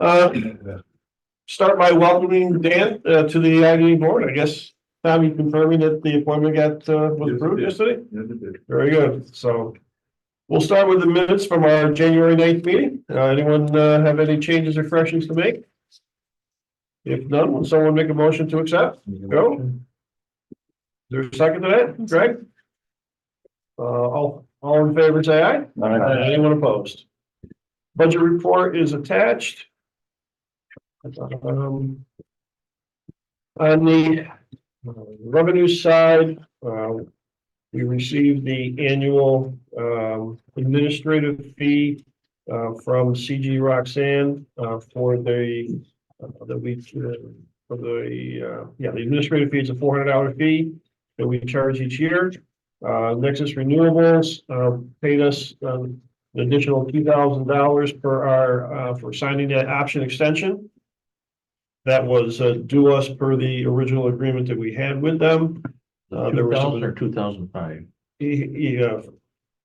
Uh, Start by welcoming Dan to the IDA board. I guess, Tom, you confirming that the appointment was approved yesterday? Very good. So we'll start with the minutes from our January 9th meeting. Anyone have any changes or corrections to make? If none, will someone make a motion to accept? Go. Is there a second to that, Greg? All in favor, say aye. Anyone opposed? Budget report is attached. On the revenue side, we received the annual administrative fee from CG Roxanne for the administrative fee is a $400 fee that we charge each year. Nexus Renewables paid us an additional $2,000 for signing that option extension. That was due us per the original agreement that we had with them. There was 2000 or 2005.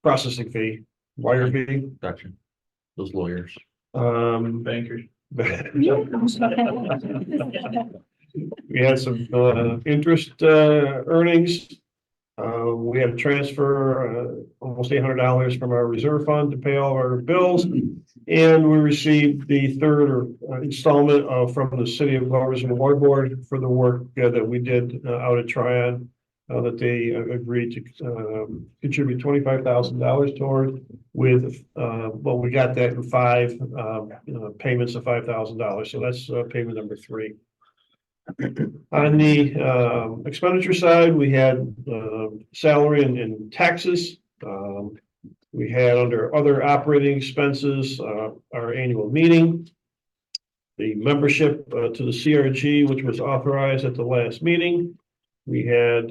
Processing fee, wire fee. Gotcha. Those lawyers. Bankers. We had some interest earnings. We had to transfer almost $800 from our reserve fund to pay all of our bills. And we received the third installment from the City of Gloversville Water Board for the work that we did out at Tryon, that they agreed to contribute $25,000 toward with, well, we got that in five payments of $5,000. So that's payment number 3. On the expenditure side, we had salary and taxes. We had under other operating expenses, our annual meeting, the membership to the CRG, which was authorized at the last meeting. We had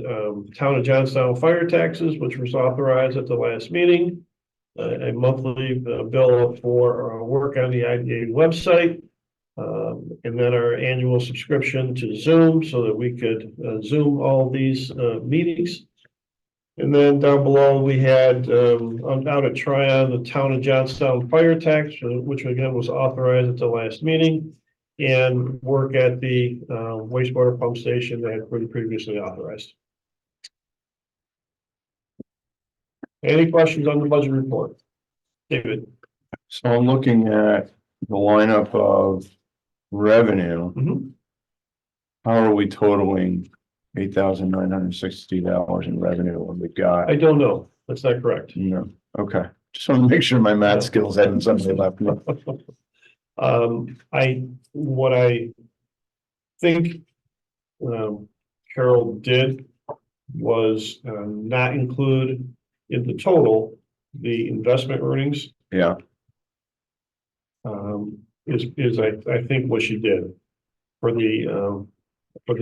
Town of Johnstown fire taxes, which was authorized at the last meeting, a monthly bill for work on the IDA website, and then our annual subscription to Zoom so that we could Zoom all these meetings. And then down below, we had out at Tryon, the Town of Johnstown fire tax, which again was authorized at the last meeting, and work at the wastewater pump station that had been previously authorized. Any questions on the budget report? David? So I'm looking at the lineup of revenue. Mm-hmm. How are we totaling $8,960 in revenue when we've got? I don't know. That's not correct. No. Okay. Just want to make sure my math skills hadn't suddenly left me. What I think Carol did was not include in the total the investment earnings. Yeah. Is I think what she did for the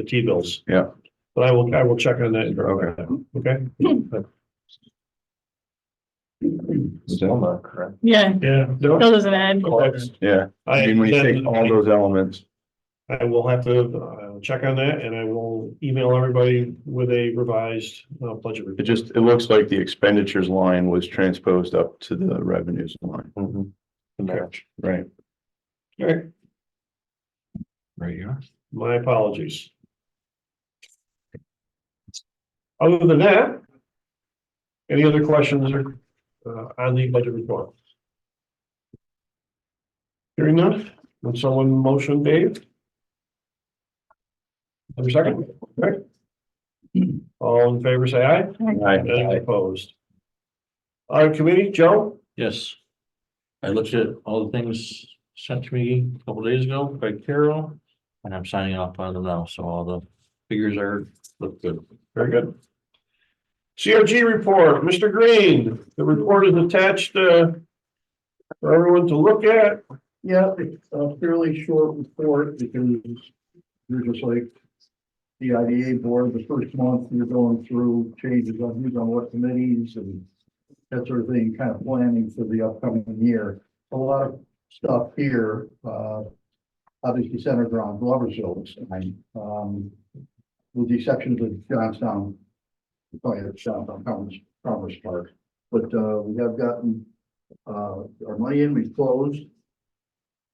T-bills. Yeah. But I will check on that. Okay. Still not correct. Yeah, Yeah. still doesn't add. Okay. Yeah. I mean, when you take all those elements. I will have to check on that, and I will email everybody with a revised budget report. It looks like the expenditures line was transposed up to the revenues line. Mm-hmm. Match. Right. All right. Right here. My apologies. Other than that, any other questions on the budget report? Hearing none, would someone motion Dave? Have a second? Okay. All in favor, say aye. Any opposed? Audit committee, Joe? Yes. I looked at all the things sent to me a couple days ago by Carol, and I'm signing off on them now. So all the figures look good. Very good. CRG report, Mr. Green, the report is attached for everyone to look at. Yeah, it's a fairly short report because you're just like the IDA board, the first month you're going through changes on who's on what committees and that sort of thing, kind of planning for the upcoming year. A lot of stuff here, obviously centered around Gloversville, with the exception of the Johnstown, Commerce Park. But we have gotten our money in, we've closed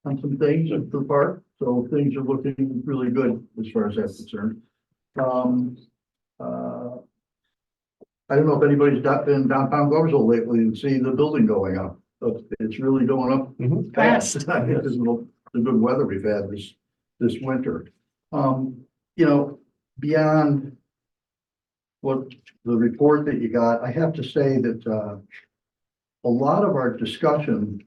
on some things at the park, so things are looking really good as far as that's concerned. I don't know if anybody's been downtown Gloversville lately and see the building going up, but it's really going up Mhm. fast. I think this is the good weather we've had this winter. You know, beyond what the report that you got, I have to say that, a lot of our discussion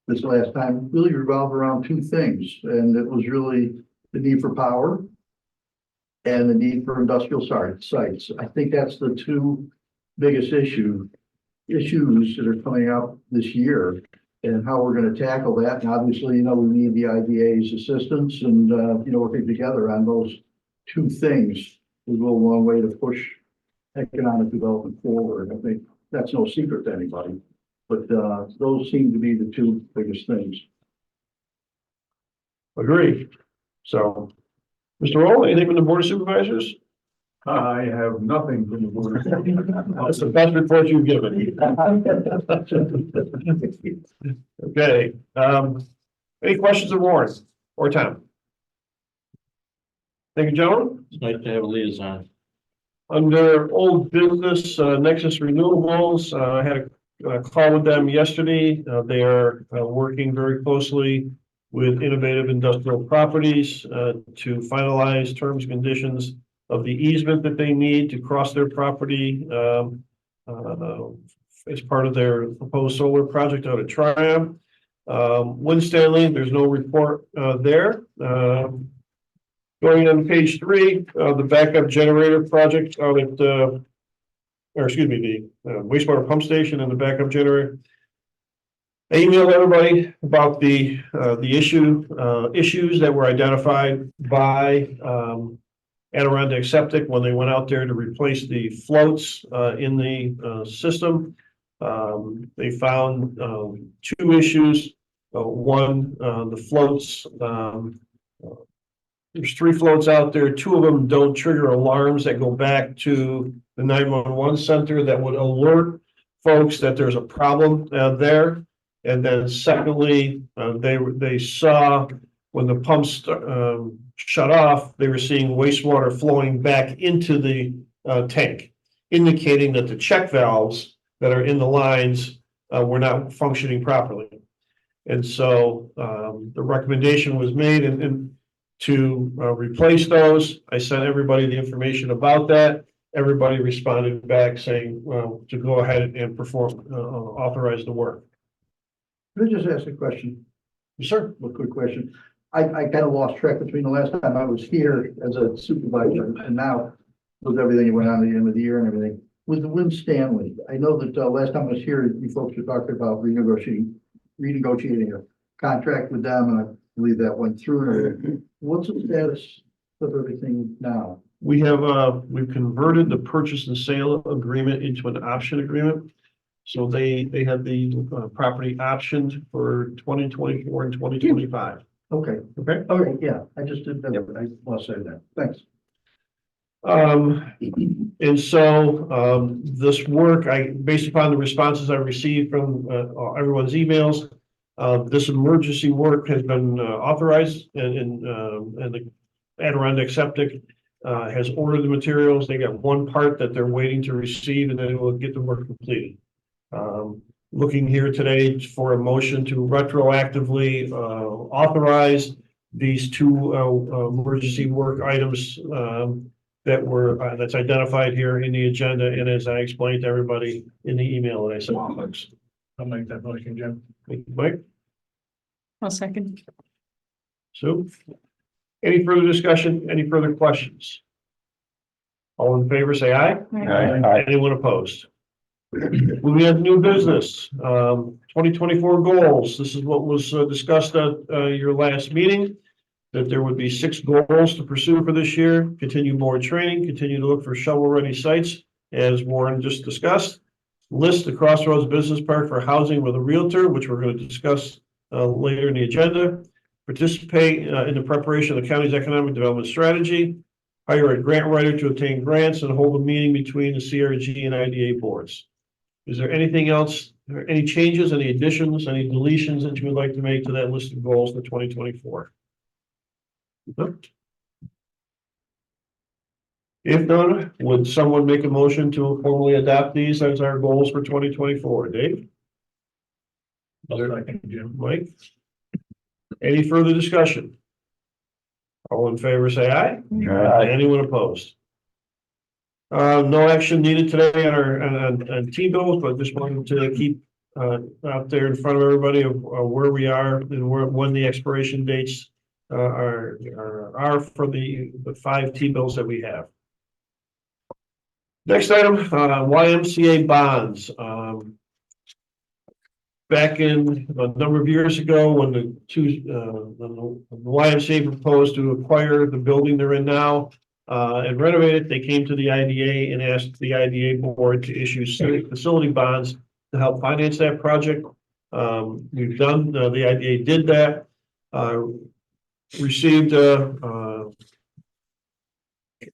this last time really revolved around two things, and it was really the need for power and the need for industrial sites. I think that's the two biggest issues that are coming up this year and how we're gonna tackle that. And obviously, you know, we need the IDA's assistance and, you know, working together on those two things will go a long way to push economic development forward. I think that's no secret to anybody, but, those seem to be the two biggest things. Agreed. So, Mr. Roll, anything from the Board of Supervisors? I have nothing from the board. That's the best report you've given. Okay, any questions of Warren or Tom? Thank you, gentlemen. It's nice to have a liaison. Under old business, Nexus Renewables, I had a call with them yesterday. They are working very closely with Innovative Industrial Properties to finalize terms and conditions of the easement that they need to cross their property as part of their proposed solar project out at Triumph. Wind Stanley, there's no report there. Going on page 3, the backup generator project out at, or excuse me, the wastewater pump station and the backup generator. I emailed everybody about the issues that were identified by Adirondack Septic when they went out there to replace the floats in the system. They found 2 issues. One, the floats. There's 3 floats out there. 2 of them don't trigger alarms that go back to the 911 center that would alert folks that there's a problem there. And then secondly, they saw when the pumps shut off, they were seeing wastewater flowing back into the tank, indicating that the check valves that are in the lines were not functioning properly. And so the recommendation was made and to replace those. I sent everybody the information about that. Everybody responded back saying, well, to go ahead and perform, authorize the work. Can I just ask a question? Yes, sir. A quick question. I kind of lost track between the last time I was here as a supervisor and now with everything that went on at the end of the year and everything. With the Wind Stanley, I know that last time I was here, you folks were talking about renegotiating a contract with them, and I believe that went through. What's the status of everything now? We have, we've converted the purchase and sale agreement into an option agreement. So they had the property optioned for 2024 and 2025. Okay. Okay. Okay, yeah, I just didn't, I want to say that. Thanks. And so this work, based upon the responses I received from everyone's emails, this emergency work has been authorized and the Adirondack Septic has ordered the materials. They got one part that they're waiting to receive, and then it will get the work completed. Looking here today for a motion to retroactively authorize these 2 emergency work items that's identified here in the agenda, and as I explained to everybody in the email that I sent folks. I'll make that motion, Jim. Thank you, Mike. I'll second. So, any further discussion? Any further questions? All in favor, say aye. Aye. Anyone opposed? Moving on to new business, 2024 goals. This is what was discussed at your last meeting, that there would be 6 goals to pursue for this year. Continue board training, continue to look for shovel-ready sites, as Warren just discussed. List the Crossroads Business Park for housing with a realtor, which we're going to discuss later in the agenda. Participate in the preparation of the county's economic development strategy. Hire a grant writer to obtain grants and hold a meeting between the CRG and IDA boards. Is there anything else any changes, any additions, any deletions that you would like to make to that list of goals for 2024? If not, would someone make a motion to formally adopt these as our goals for 2024? Dave? Jim, Mike? Any further discussion? All in favor, say aye. Anyone opposed? No action needed today on our, on T-bills, but just wanted to keep, out there in front of everybody of where we are and when the expiration dates, are for the 5 T-bills that we have. Next item, YMCA bonds. Back in a number of years ago, when the YMCA proposed to acquire the building they're in now, and renovate it, they came to the IDA and asked the IDA board to issue facility bonds to help finance that project. We've done, the IDA did that, received,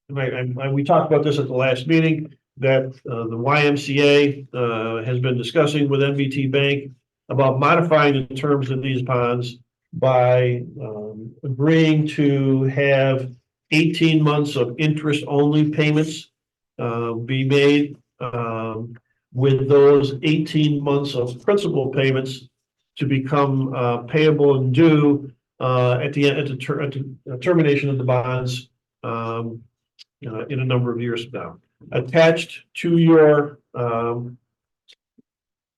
we talked about this at the last meeting, that the YMCA has been discussing with NBT Bank about modifying the terms of these bonds by agreeing to have 18 months of interest-only payments be made, with those 18 months of principal payments to become payable and due at the termination of the bonds in a number of years from now. Attached to your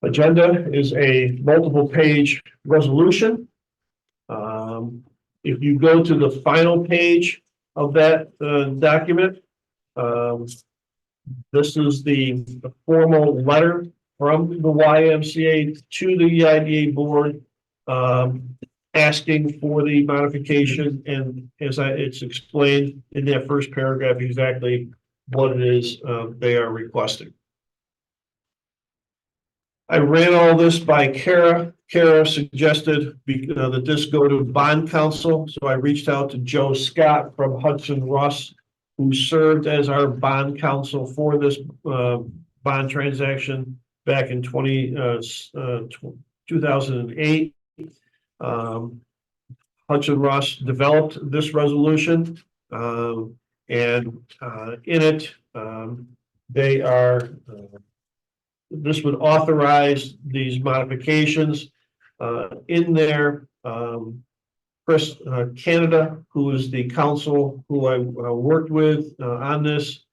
agenda is a multiple page resolution. If you go to the final page of that document, this is the formal letter from the YMCA to the IDA board, asking for the modification, and as it's explained in that first paragraph exactly what it is they are requesting. I ran all this by Kara. Kara suggested that this go to bond counsel, so I reached out to Joe Scott from Hudson Russ, who served as our bond counsel for this bond transaction back in 2008. Hudson Russ developed this resolution, and in it, they are, this would authorize these modifications. In there, Chris Canada, who is the counsel who I worked with on this,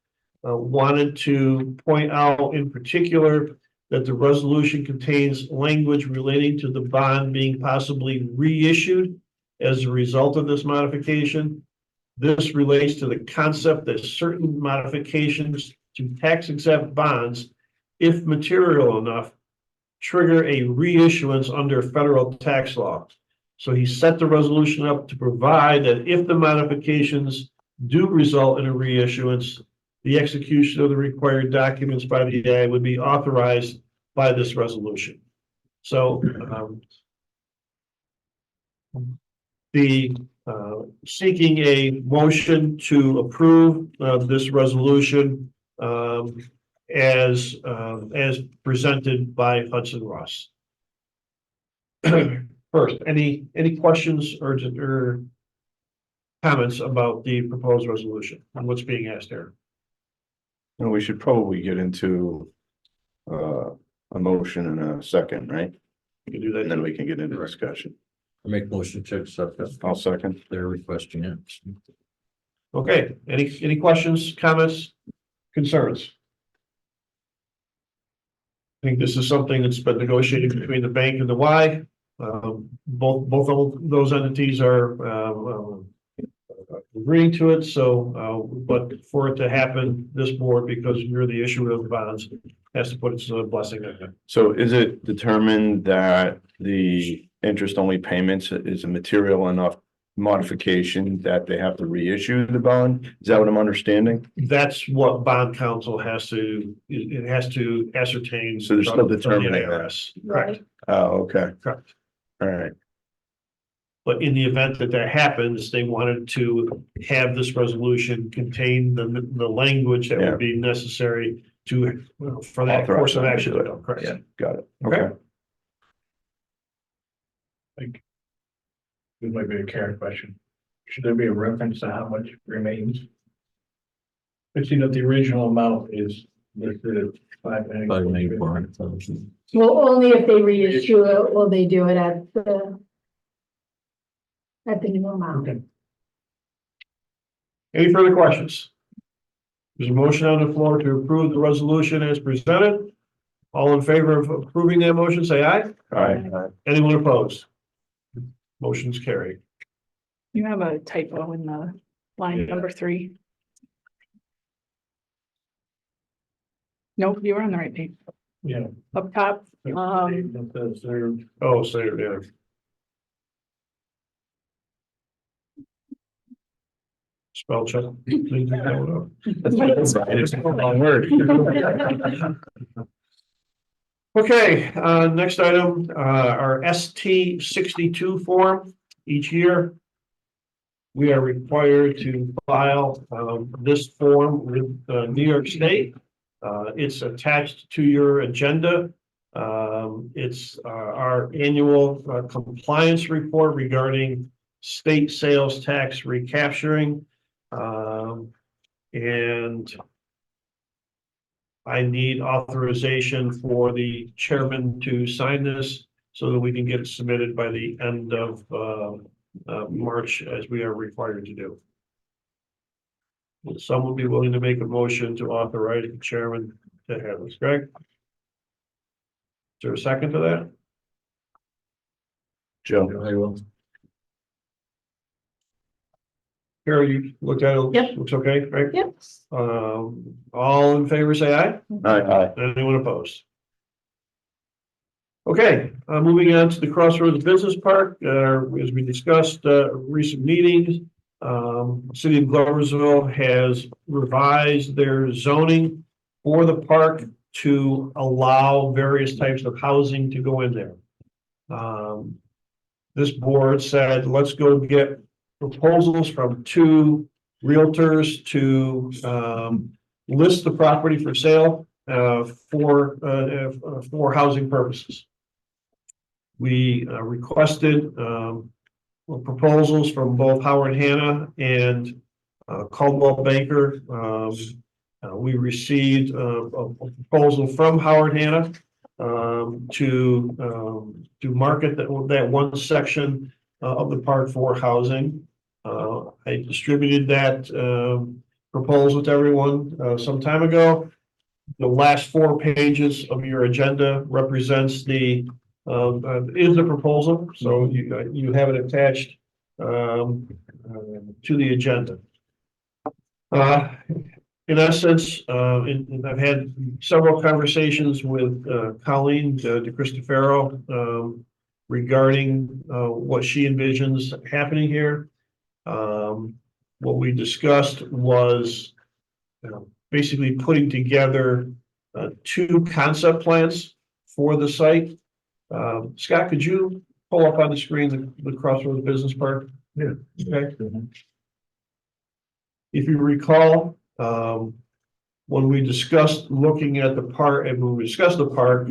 wanted to point out in particular that the resolution contains language relating to the bond being possibly reissued as a result of this modification. This relates to the concept that certain modifications to tax-exempt bonds, if material enough, trigger a reissuance under federal tax law. So he set the resolution up to provide that if the modifications do result in a reissuance, the execution of the required documents by the EA would be authorized by this resolution. So seeking a motion to approve this resolution as presented by Hudson Ross. First, any questions or comments about the proposed resolution and what's being asked there? And we should probably get into a motion and a second, right? You can do that. And then we can get into discussion. I make motion to accept that. I'll second. They're requesting it. Okay, any questions, comments, concerns? I think this is something that's been negotiated between the bank and the Y. Both of those entities are agreeing to it. So, but for it to happen, this board, because you're the issuer of the bonds, has to put its blessing on it. So is it determined that the interest only payments is a material enough modification that they have to reissue the bond? Is that what I'm understanding? That's what bond counsel has to, it has to ascertain. So they're still from the determining that. IRS. Correct, Oh, okay. correct. All right. But in the event that that happens, they wanted to have this resolution contain the language that Yeah. would be necessary to, for that course of action. Correct. Yeah, got it. Okay. Okay. This might be a Karen question. Should there be a reference to how much remains? I see that the original amount is listed at $594,000. Well, only if they reissue it, will they do it at the new amount. Okay. Any further questions? There's a motion on the floor to approve the resolution as presented. All in favor of approving that motion, say aye. All right. Anyone opposed? Motion's carried. You have a typo in the line number 3. Nope, you were on the right page. Yeah. Up top, That says there. Oh, say it, yeah. Spell check. Please do that It's a long word. up. Okay, next item, our ST-62 form each year. We are required to file, this form with, New York State. It's attached to your agenda. It's, our annual, compliance report regarding state sales tax recapturing. And I need authorization for the chairman to sign this so that we can get it submitted by the end of March, as we are required to do. Will someone be willing to make a motion to authorize the chairman to have this? Greg? Is there a second to that? Joe. I will. Carol, you looked at it? Yep. Looks okay, right? Yep. All in favor, say aye. Aye. Anyone opposed? Okay, moving on to the Crossroads Business Park, as we discussed, recent meetings. City of Gloversville has revised their zoning for the park to allow various types of housing to go in there. This board said, let's go get proposals from 2 realtors to list the property for sale for housing purposes. We requested proposals from both Howard Hanna and Caldwell Banker. We received a proposal from Howard Hanna to market that one section of the park for housing. I distributed that proposal to everyone some time ago. The last 4 pages of your agenda represents the is the proposal, so you have it attached to the agenda. In essence, I've had several conversations with Colleen DeCristofaro regarding what she envisions happening here. What we discussed was basically putting together 2 concept plans for the site. Scott, could you pull up on the screen the Crossroads Business Park? Yeah. Okay. If you recall, when we discussed looking at the park, and when we discussed the park,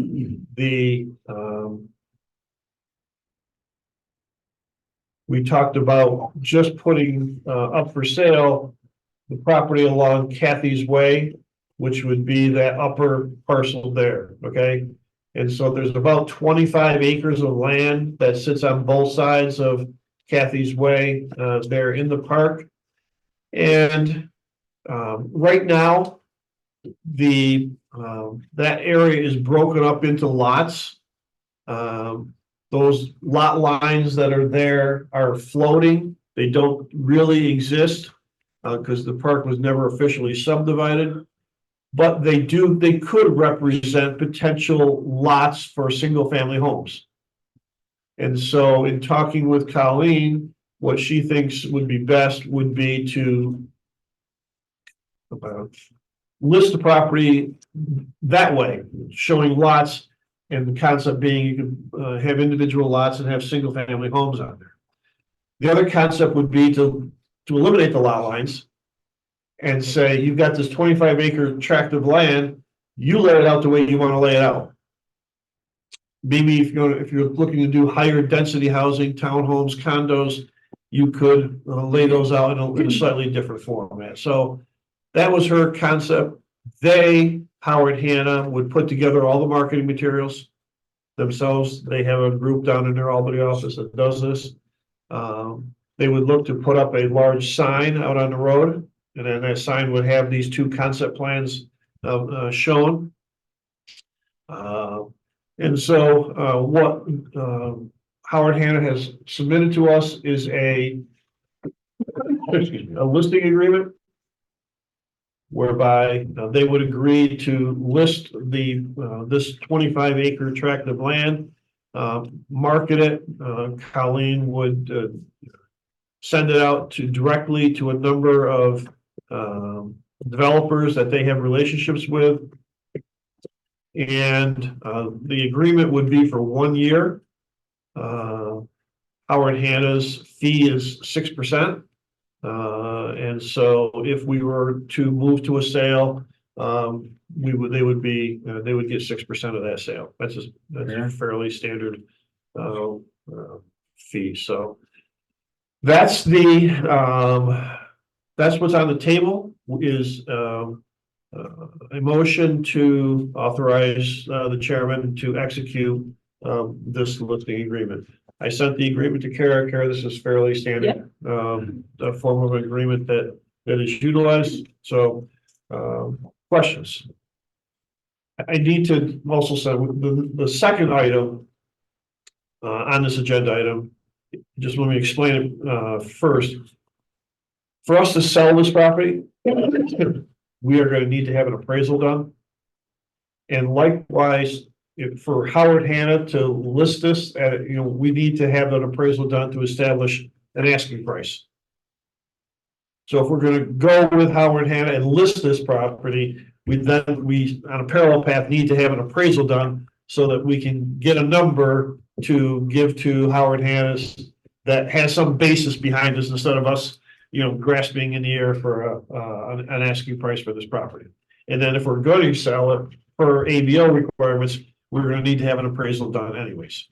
we talked about just putting up for sale the property along Kathy's Way, which would be that upper parcel there, okay? And so there's about 25 acres of land that sits on both sides of Kathy's Way there in the park. And right now, that area is broken up into lots. Those lot lines that are there are floating. They don't really exist because the park was never officially subdivided. But they could represent potential lots for single-family homes. And so in talking with Colleen, what she thinks would be best would be to list the property that way, showing lots, and the concept being you can have individual lots and have single-family homes on there. The other concept would be to eliminate the lot lines and say, you've got this 25-acre tract of land, You lay it out the way you want to lay it out. Maybe if you're looking to do higher density housing, townhomes, condos, you could lay those out in a slightly different format. So that was her concept. Howard Hanna, would put together all the marketing materials themselves. They have a group down in their Albany office that does this. They would look to put up a large sign out on the road, and then that sign would have these two concept plans shown. And so what Howard Hanna has submitted to us is a listing agreement whereby they would agree to list this 25 acre tract of land, market it. Colleen would send it out directly to a number of developers that they have relationships with. And the agreement would be for 1 year. Howard Hanna's fee is 6%. And so if we were to move to a sale, they would get 6% of that sale. That's a fairly standard fee. So that's what's on the table is a motion to authorize the chairman to execute this listing agreement. I sent the agreement to Kara. Kara, this is fairly standard a form of agreement that is utilized. So questions? I need to also say the second item on this agenda item, just let me explain it first. For us to sell this property, we are going to need to have an appraisal done. And likewise, for Howard Hanna to list this at, we need to have an appraisal done to establish an asking price. So if we're going to go with Howard Hanna and list this property, we on a parallel path need to have an appraisal done so that we can get a number to give to Howard Hanna's that has some basis behind us instead of us, grasping in the air for an asking price for this property. And then if we're going to sell it for ABO requirements, we're going to need to have an appraisal done anyways.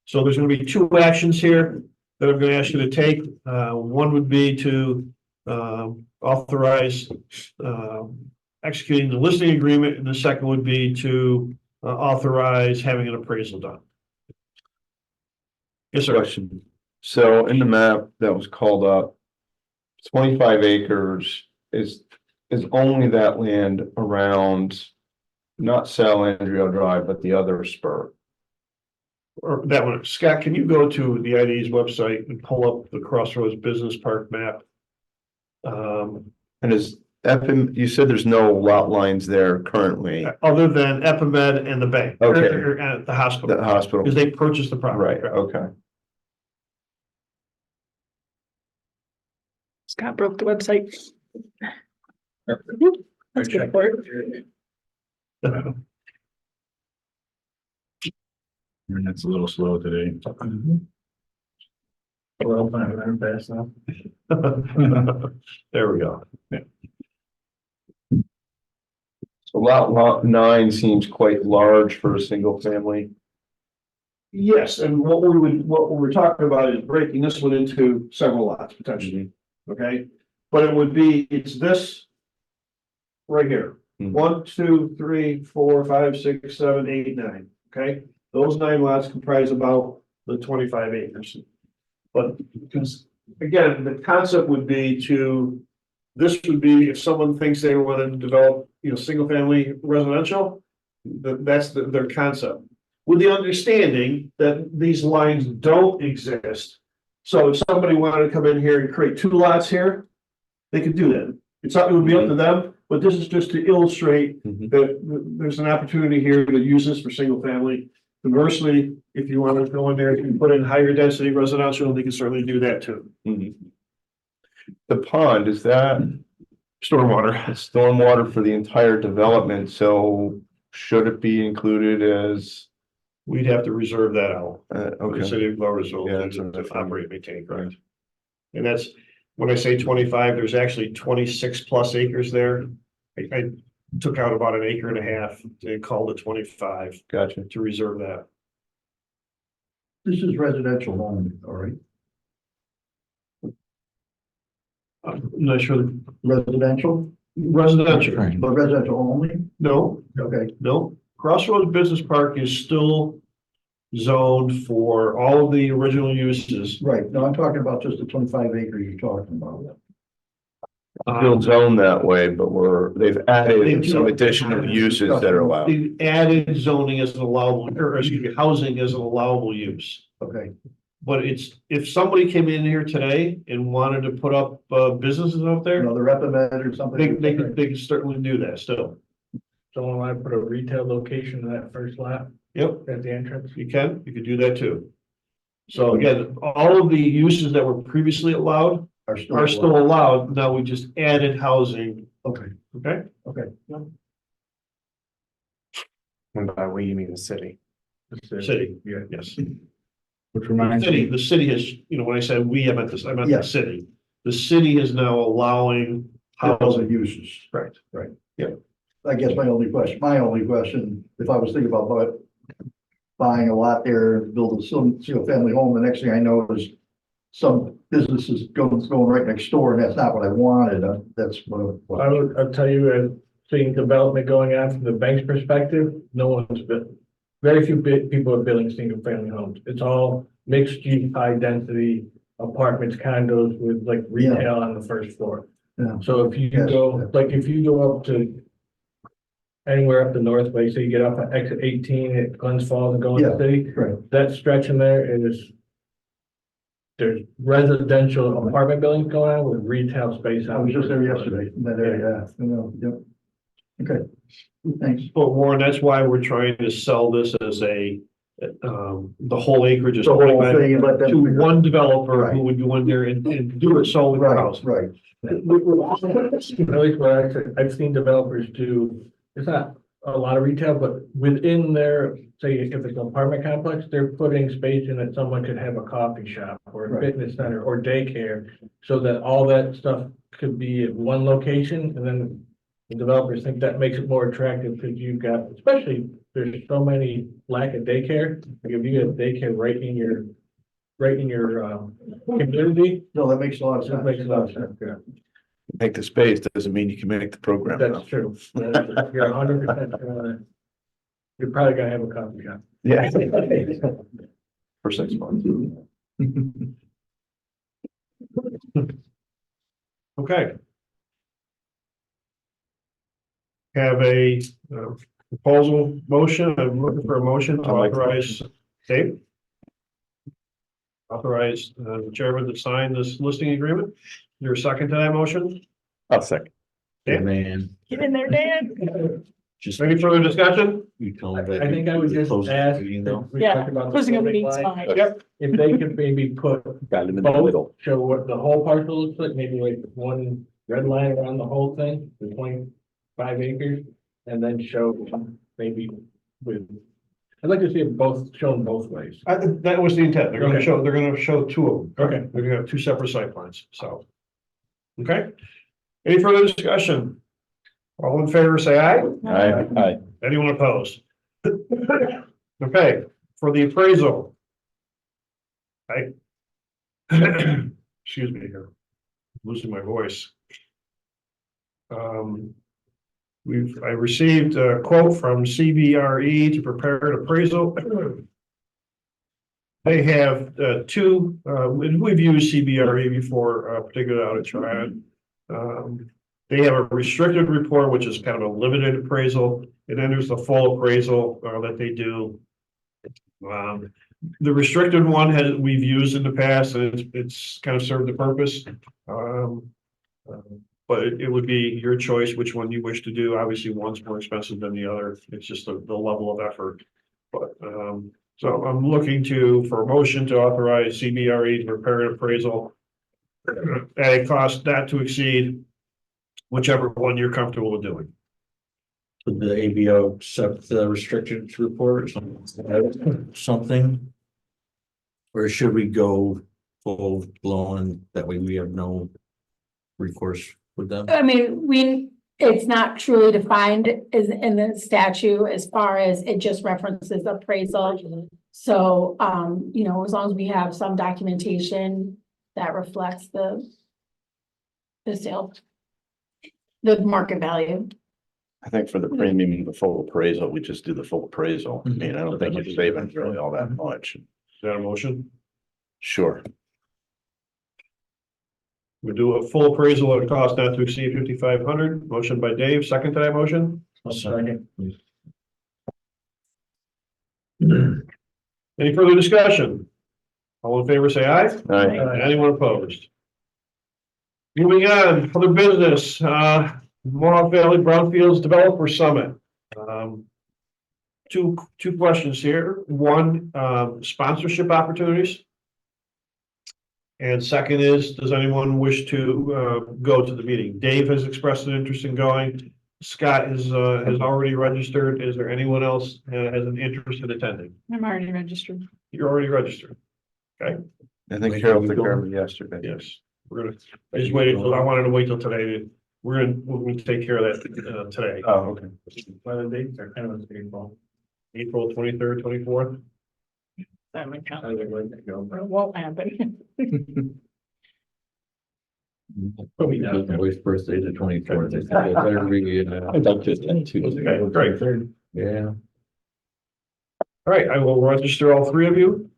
So there's going to be two actions here that I'm going to ask you to take. One would be to authorize executing the listing agreement, and the second would be to authorize having an appraisal done. Yes, sir. Question. So in the map that was called up, 25 acres is only that land around not Sal Andrea Drive, but the other spur. Or that one. Scott, can you go to the ID's website and pull up the Crossroads Business Park map? And you said there's no lot lines there currently. Other than Epimed and the bank. Okay. Or the hospital. The hospital. Because they purchased the property. Right, okay. Scott broke the website. That's good for it. That's a little slow today. Well, I'm fast now. There we go. So lot 9 seems quite large for a single family. Yes, and what we're talking about is breaking this one into several lots potentially, okay? But it's this right here. Mhm. 1, 2, 3, 4, 5, 6, 7, 8, 9, okay? Those 9 lots comprise about the 25 acres. But because, again, the concept would be this would be if someone thinks they want to develop, single family residential, that's their concept. With the understanding that these lines don't exist. So if somebody wanted to come in here and create 2 lots here, they could do that. It would be up to them, but this is just to illustrate that there's an opportunity here to use this for single family. Conversely, if you want to go in there and put in higher density residential, they can certainly do that too. The pond, is that stormwater for the entire development? So should it be included as? We'd have to reserve that out. The Okay, city of Gloversville Yeah, that's what I to figured. operate and maintain, correct? And that's, when I say 25, there's actually 26 plus acres there. took out about an acre and a half, they called it 25 Gotcha. to reserve that. This is residential only, all right? I'm not sure, Residential, residential, Right. but residential only? no, Okay, no, Crossroads Business Park is still zoned for all of the original uses. right. No, I'm talking about just the 25 acres you're talking about. Still zoned that way, but they've added some additional uses that are allowed. They've added zoning as an allowable, or excuse me, housing as an allowable use. Okay, But it's, if somebody came in here today and wanted to put up businesses up there, another Repamed or something? they could certainly do that still. Someone want to put a retail location in that first lot Yep, at the entrance. you could do that too. So again, all of the uses that were previously allowed Are still. are still allowed. Now we just added housing, Okay, okay? okay. And by we, you mean the city. City, Yeah. yes. Which reminds me, The city has, when I said we, I meant this, I meant the Yes. city. The city is now allowing Housing housing, uses. correct? I guess my only question, if I was thinking about buying a lot there, build a single family home, the next thing I know is some businesses going right next door, and that's not what I wanted. That's what. I'll tell you, seeing development going on from the bank's perspective, no one's been, very few people are building single family homes. It's all mixed use, high density apartments, condos with like retail on the first floor. Yeah. So if you Yes. go, like if you go up to anywhere up the north, like say you get off at exit 18 at Glens Falls and go in the city, Right. that stretch in there is there's residential apartment buildings going on with retail space. I was just there yesterday, in that area, yep. Okay, thanks. But Warren, that's why we're trying to sell this as the whole acreage is The whole thing, and let them to figure- one developer Right. who would go in there and do it solely for Right, housing. right. At least what I've seen developers do, it's not a lot of retail, but within their, say, if it's an apartment complex, they're putting space in that someone could have a coffee shop or a Right. fitness center or daycare. So that all that stuff could be at one location, and then the developers think that makes it more attractive because you've got, especially, there's so many lack of daycare. Like if you have daycare right in your community, No, that makes a lot of it sense. makes a lot of sense, yeah. Make the space doesn't mean you can make the program. That's true. You're 100%. You're probably gonna have a coffee shop. Yeah. For 6 months. Okay. Have a proposal motion. I'm looking for a motion to I'll make the authorize, Dave? Authorize the chairman to sign this listing agreement. Is there a second to that motion? I'll second. Yeah. Man, Get in there, Dan. just. Any further discussion? You told them that I think I would just close the ask, meeting, though. we Yeah, talked about the closing a voting meeting's line, fine. Yep. if they could maybe put Got him in the both, middle. show what the whole parcel looks like, maybe like one red line around the whole thing, the 25 acres, and then show maybe with, I'd like to see it both shown both ways. That was the intent. They're gonna Okay. show, two of them. Okay. They're gonna have two separate site plans, so. Okay. Any further discussion? All in favor, say aye. Aye. Anyone opposed? Okay, for the appraisal. I. Excuse me here. Losing my voice. I received a quote from CBRE to prepare an appraisal. They have two, we've used CBRE before, particularly out at Triad. They have a restricted report, which is kind of a limited appraisal, and then there's the full appraisal that they do. The restricted one we've used in the past, and it's kind of served the purpose. But it would be your choice which one you wish to do. Obviously, one's more expensive than the other. It's just the level of effort. But so I'm looking for a motion to authorize CBRE to prepare an appraisal at a cost not to exceed whichever one you're comfortable with doing. Would the ABO accept the restricted report or something? Or should we go full blown, that way we have no recourse with them? I mean, it's not truly defined as in the statute as far as it just references appraisal. So, you know, as long as we have some documentation that reflects the sale, the market value. I think for the premium, and the full appraisal, we just do the full appraisal. I mean, I don't think it's saving really all that much. Is that a motion? Sure. We do a full appraisal at a cost not to exceed 5,500. Motion by Dave, second to that motion. I'll second. Any further discussion? All in favor, say aye. All right. Anyone opposed? Moving on, other business, Mohawk Valley Brownfields Developer Summit. Two questions here. One, sponsorship opportunities. And second is, does anyone wish to go to the meeting? Dave has expressed an interest in going. Scott has already registered. Is there anyone else has an interest in attending? I'm already registered. You're already registered. Okay, I think Carol took care of it yesterday. yes. We're gonna, I just waited till, I wanted to wait till today. We're gonna take care of that today. Oh, okay. By the dates are kind of April. April 23rd, 24th. That might count. I would like to go. It won't happen. Put me down. My wife's birthday, the 24th. I think I better be, I'd like to attend too. Okay, great. yeah. All right, I will register all three of you.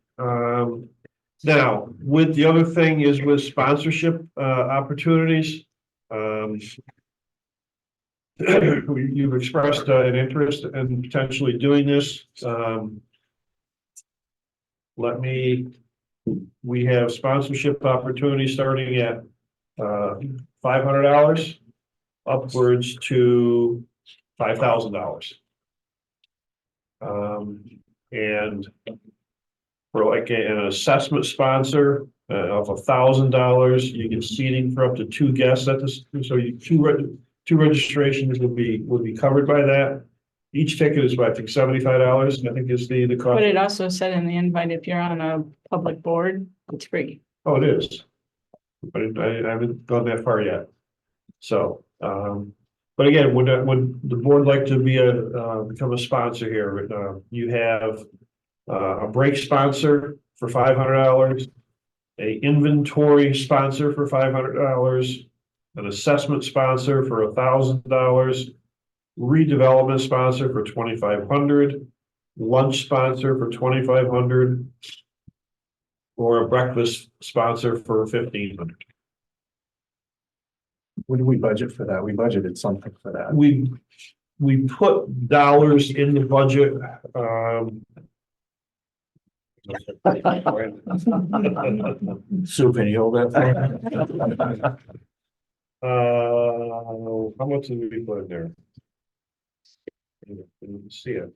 Now, with the other thing is with sponsorship opportunities. You've expressed an interest in potentially doing this. We have sponsorship opportunities starting at $500 upwards to $5,000. And for like an assessment sponsor of $1,000, you get seating for up to 2 guests at this. So two registrations would be covered by that. Each ticket is, I think, $75. I think is the cost. But it also said in the invite, if you're on a public board, it's free. Oh, it is. But I haven't gone that far yet. So, but again, would the board like to become a sponsor here? You have a break sponsor for $500, a inventory sponsor for $500, an assessment sponsor for $1,000, redevelopment sponsor for $2,500, lunch sponsor for $2,500, or a breakfast sponsor for $1,500. What do we budget for that? We budgeted something for that. We put dollars in the budget. Sue, can you hold that? How much did we put in there? Let's see it.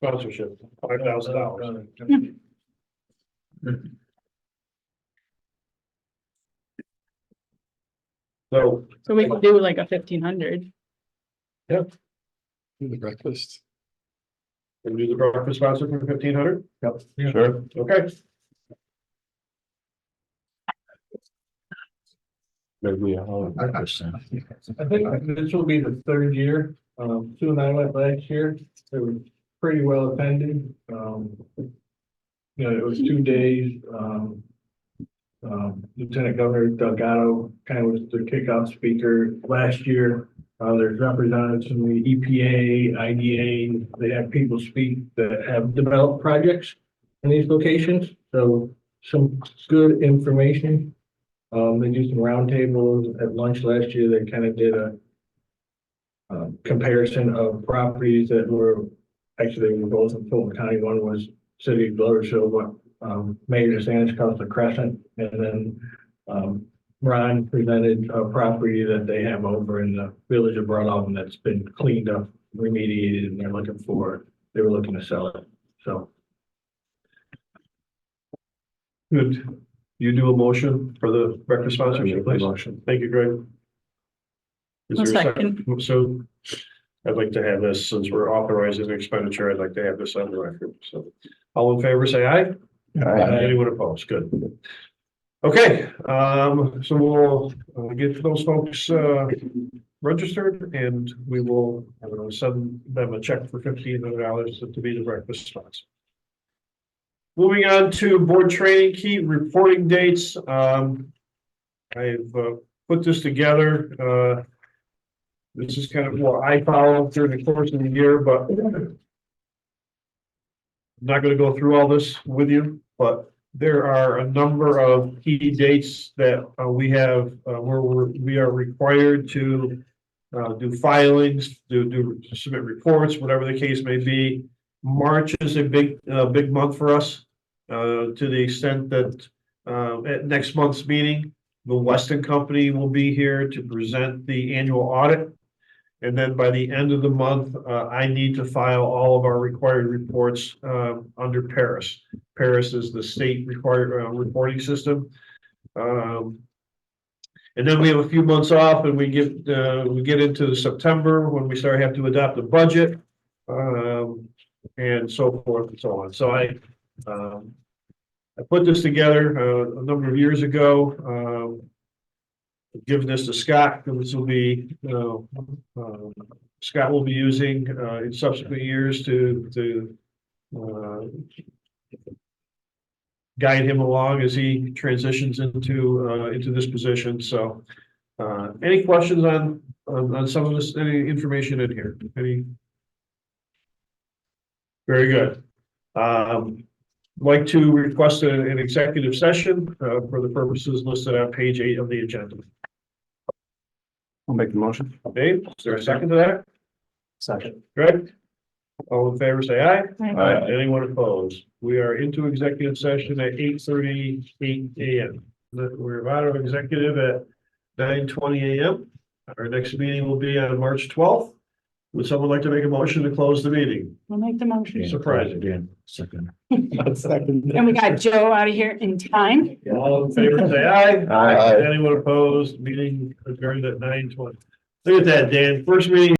Sponsorship, $5,000. So, So we could do like a 1,500. The breakfast. can we do the breakfast sponsor for $1,500? Yep. Sure. Okay. Maybe I think this will be the third year. Sue and I went last year. It was pretty well attended. You know, it was 2 days. Lieutenant Governor Delgado kind of was the kickoff speaker last year. There's representatives from the EPA, IDA. They have people speak that have developed projects in these locations. So some good information. They do some roundtables at lunch last year. They kind of did a comparison of properties that were, actually, they were both in Fulton County. One was City of Gloversville, what Mayor DeSantis calls the Crescent. And then Ron presented a property that they have over in the village of Broadalton that's been cleaned up, remediated, and they were looking to sell it. So. Good. You do a motion for the breakfast sponsorship, please. Motion. Thank you, Greg. Is I'll there a second. So I'd like to have this, since we're authorizing expenditure, I'd like to have this on the record. So all in favor, say aye. Anyone opposed? Good. Okay, so we'll get those folks registered, and we will send them a check for $1,500 to be the breakfast sponsor. Moving on to board training key reporting dates. I've put this together. This is kind of what I follow during the course of the year, but I'm not going to go through all this with you, but there are a number of key dates that we have where we are required to do filings, do submit reports, whatever the case may be. March is a big month for us, to the extent that at next month's meeting, the Weston Company will be here to present the annual audit. And then by the end of the month, I need to file all of our required reports under Paris. Paris is the state required reporting system. And then we have a few months off, and we get into September when we start having to adopt a budget, and so forth and so on. So I put this together a number of years ago. Given this to Scott, and this will be, Scott will be using in subsequent years to guide him along as he transitions into this position. So, any questions on some of this? Any information in here? Any? Very good. Like to request an executive session for the purposes listed on page 8 of the agenda. I'll make the motion. Dave, is there a second to that? Second. Greg? All in favor, say aye. Aye. Anyone opposed? We are into executive session at 8:38 AM. We're out of executive at 9:20 AM. Our next meeting will be on March 12th. Would someone like to make a motion to close the meeting? I'll make the motion. Surprising. Again, second. And we got Joe out of here in time. All in favor, say aye. Aye. Anyone opposed? Meeting adjourned at 9:20. Look at that, Dan. First meeting